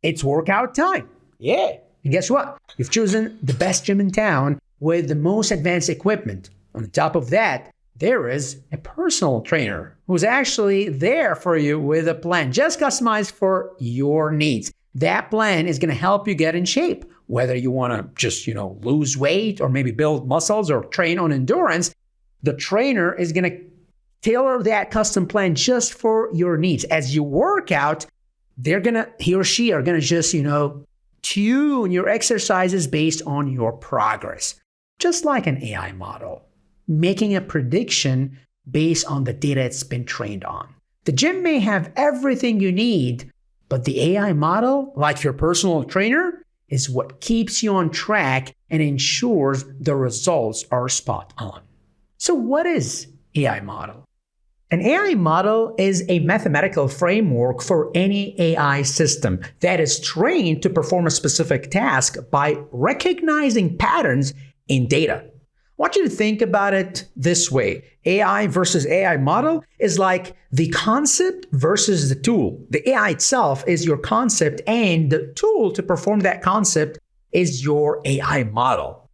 It's workout time. Yeah. And guess what? You've chosen the best gym in town with the most advanced equipment. On top of that, there is a personal trainer who's actually there for you with a plan just customized for your needs. That plan is going to help you get in shape, whether you want to just, lose weight or maybe build muscles or train on endurance. The trainer is going to tailor that custom plan just for your needs. As you work out, he or she are going to just, tune your exercises based on your progress, just like an AI model, making a prediction based on the data it's been trained on. The gym may have everything you need, but the AI model, like your personal trainer, is what keeps you on track and ensures the results are spot on. So what is AI model? An AI model is a mathematical framework for any AI system that is trained to perform a specific task by recognizing patterns in data. I want you to think about it this way. AI versus AI model is like the concept versus the tool. The AI itself is your concept, and the tool to perform that concept is your AI model.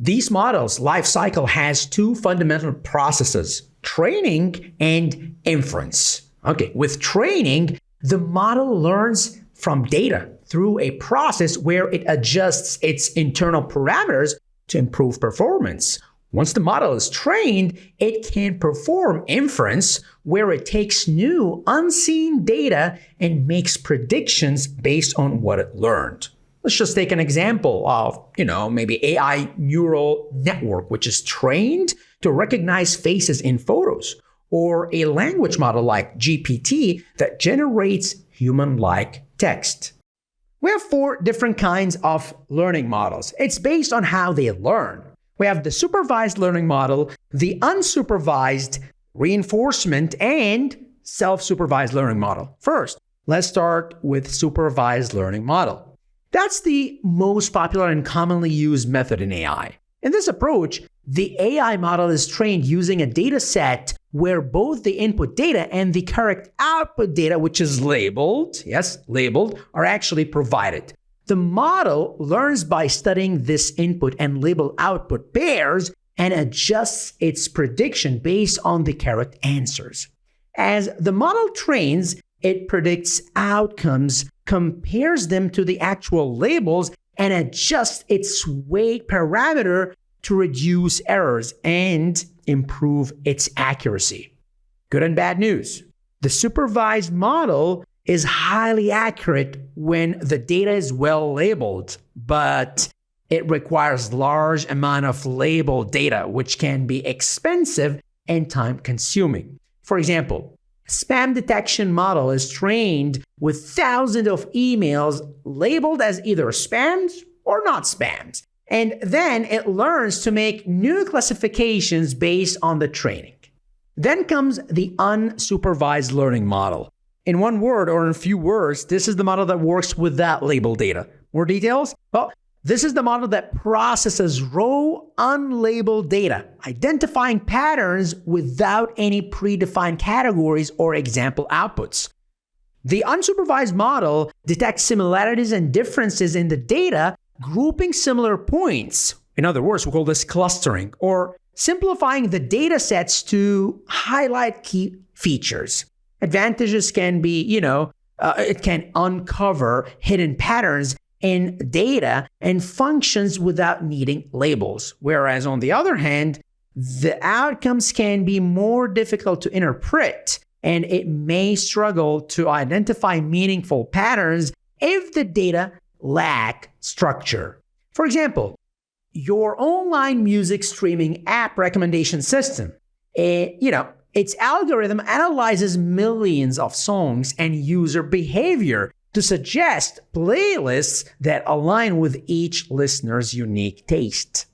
These models' life cycle has two fundamental processes: training and inference. Okay, with training, the model learns from data through a process where it adjusts its internal parameters to improve performance. Once the model is trained, it can perform inference, where it takes new, unseen data and makes predictions based on what it learned. Let's just take an example of, maybe AI neural network, which is trained to recognize faces in photos, or a language model like GPT that generates human-like text. We have 4 different kinds of learning models. It's based on how they learn. We have the supervised learning model, the unsupervised reinforcement, and self-supervised learning model. First, let's start with supervised learning model. That's the most popular and commonly used method in AI. In this approach, the AI model is trained using a data set where both the input data and the correct output data, which is labeled, are actually provided. The model learns by studying this input and label output pairs and adjusts its prediction based on the correct answers. As the model trains, it predicts outcomes, compares them to the actual labels, and adjusts its weight parameter to reduce errors and improve its accuracy. Good and bad news. The supervised model is highly accurate when the data is well labeled, but it requires large amount of labeled data, which can be expensive and time-consuming. For example, a spam detection model is trained with thousands of emails labeled as either spams or not spams. And then it learns to make new classifications based on the training. Then comes the unsupervised learning model. In one word or in a few words, this is the model that works without labeled data. More details? Well, this is the model that processes raw, unlabeled data, identifying patterns without any predefined categories or example outputs. The unsupervised model detects similarities and differences in the data, grouping similar points. In other words, we call this clustering, or simplifying the data sets to highlight key features. Advantages can be, it can uncover hidden patterns in data and functions without needing labels. Whereas on the other hand, the outcomes can be more difficult to interpret, and it may struggle to identify meaningful patterns if the data lack structure. For example, your online music streaming app recommendation system, its algorithm analyzes millions of songs and user behavior to suggest playlists that align with each listener's unique taste.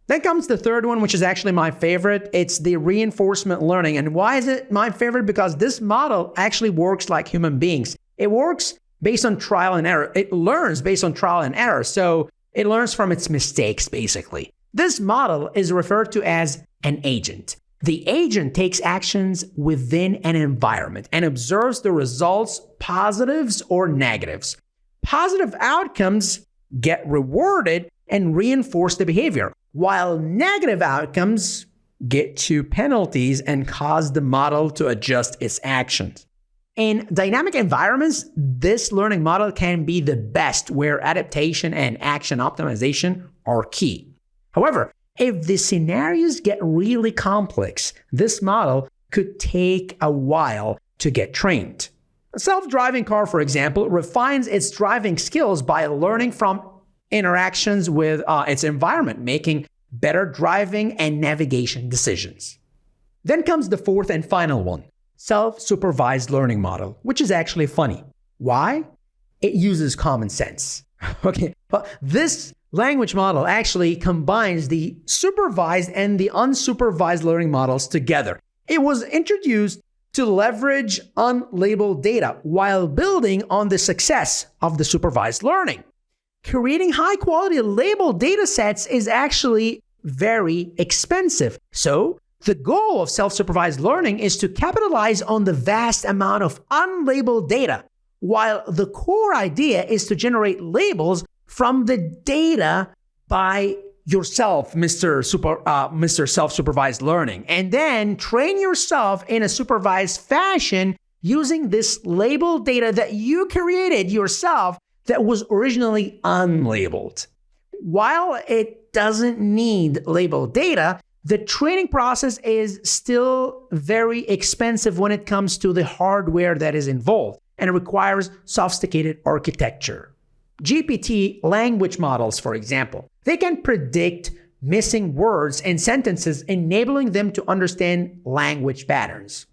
Then comes the third one, which is actually my favorite. It's the reinforcement learning. And why is it my favorite? Because this model actually works like human beings. It works based on trial and error. It learns based on trial and error. So it learns from its mistakes, basically. This model is referred to as an agent. The agent takes actions within an environment and observes the results, positives or negatives. positive outcomes get rewarded and reinforce the behavior, while negative outcomes get to penalties and cause the model to adjust its actions. In dynamic environments, this learning model can be the best where adaptation and action optimization are key. However, if the scenarios get really complex, this model could take a while to get trained. A self-driving car, for example, refines its driving skills by learning from interactions with its environment, making better driving and navigation decisions. Then comes the fourth and final one, self-supervised learning model, which is actually funny. Why? It uses common sense. Okay, but this language model actually combines the supervised and the unsupervised learning models together. It was introduced to leverage unlabeled data while building on the success of the supervised learning. Creating high-quality labeled data sets is actually very expensive. So, the goal of self-supervised learning is to capitalize on the vast amount of unlabeled data, while the core idea is to generate labels from the data by yourself, Mr. Self-Supervised Learning, and then train yourself in a supervised fashion using this labeled data that you created yourself that was originally unlabeled. While it doesn't need labeled data, the training process is still very expensive when it comes to the hardware that is involved, and it requires sophisticated architecture. GPT language models, for example, they can predict missing words in sentences, enabling them to understand language patterns.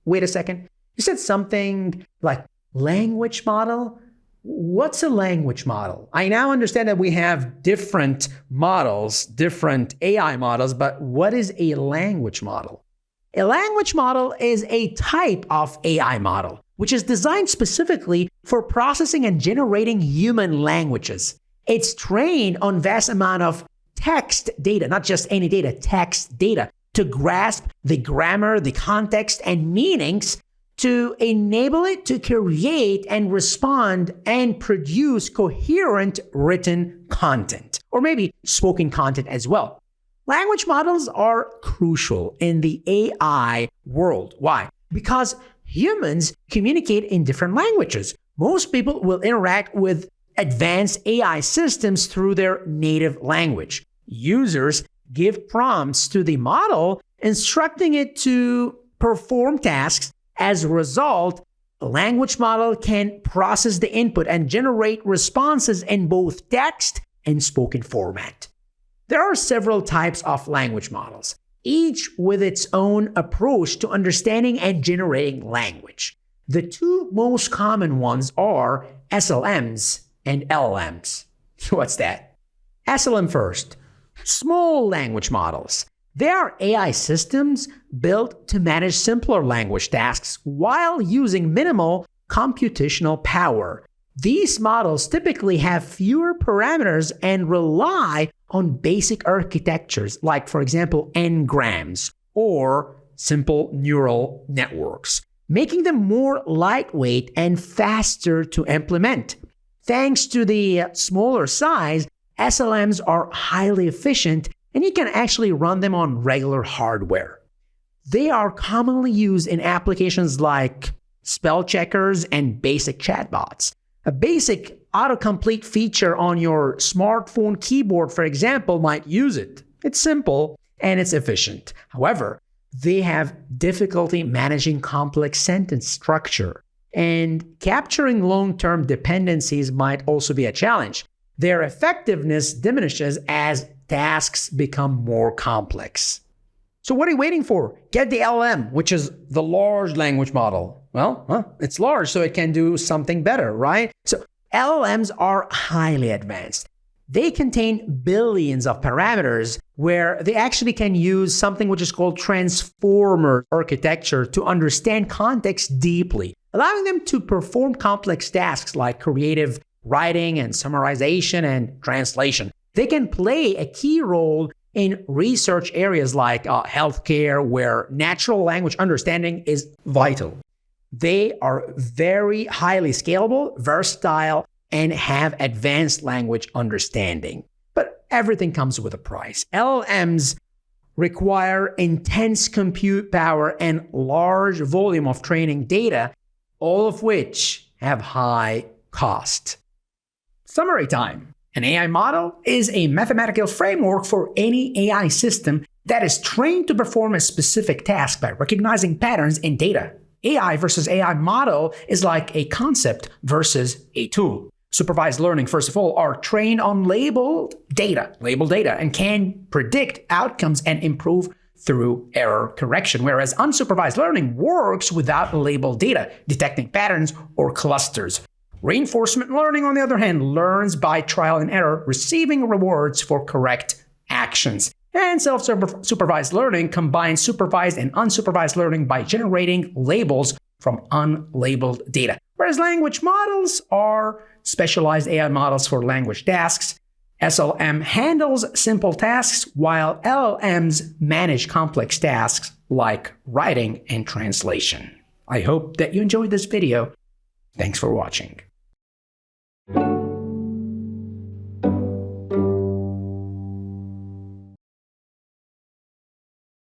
Wait a second. You said something like language model? What's a language model? I now understand that we have different models, different AI models, but what is a language model? A language model is a type of AI model, which is designed specifically for processing and generating human languages. It's trained on vast amount of text data, not just any data, text data, to grasp the grammar, the context, and meanings to enable it to create and respond and produce coherent written content, or maybe spoken content as well. Language models are crucial in the AI world. Why? Because humans communicate in different languages. Most people will interact with advanced AI systems through their native language. Users give prompts to the model, instructing it to perform tasks. As a result, a language model can process the input and generate responses in both text and spoken format. There are several types of language models, each with its own approach to understanding and generating language. The two most common ones are SLMs and LLMs. What's that? SLM first. Small language models. They are AI systems built to manage simpler language tasks while using minimal computational power. These models typically have fewer parameters and rely on basic architectures like, for example, n-grams or simple neural networks, making them more lightweight and faster to implement. Thanks to the smaller size, SLMs are highly efficient, and you can actually run them on regular hardware. They are commonly used in applications like spell checkers and basic chatbots. A basic autocomplete feature on your smartphone keyboard, for example, might use it. It's simple and it's efficient. However, they have difficulty managing complex sentence structure, and capturing long-term dependencies might also be a challenge. Their effectiveness diminishes as tasks become more complex. So what are you waiting for? Get the LLM, which is the large language model. Well, it's large, so it can do something better, right? So LLMs are highly advanced. They contain billions of parameters where they actually can use something which is called transformer architecture to understand context deeply, allowing them to perform complex tasks like creative writing and summarization and translation. They can play a key role in research areas like healthcare, where natural language understanding is vital. They are very highly scalable, versatile, and have advanced language understanding. But everything comes with a price. LLMs require intense compute power and large volume of training data, all of which have high cost. Summary time. An AI model is a mathematical framework for any AI system that is trained to perform a specific task by recognizing patterns in data. AI versus AI model is like a concept versus a tool. Supervised learning, first of all, are trained on labeled data, and can predict outcomes and improve through error correction, whereas unsupervised learning works without labeled data, detecting patterns or clusters. Reinforcement learning, on the other hand, learns by trial and error, receiving rewards for correct actions. And self-supervised learning combines supervised and unsupervised learning by generating labels from unlabeled data. Whereas language models are specialized AI models for language tasks. SLM handles simple tasks, while LLMs manage complex tasks like writing and translation. I hope that you enjoyed this video. Thanks for watching.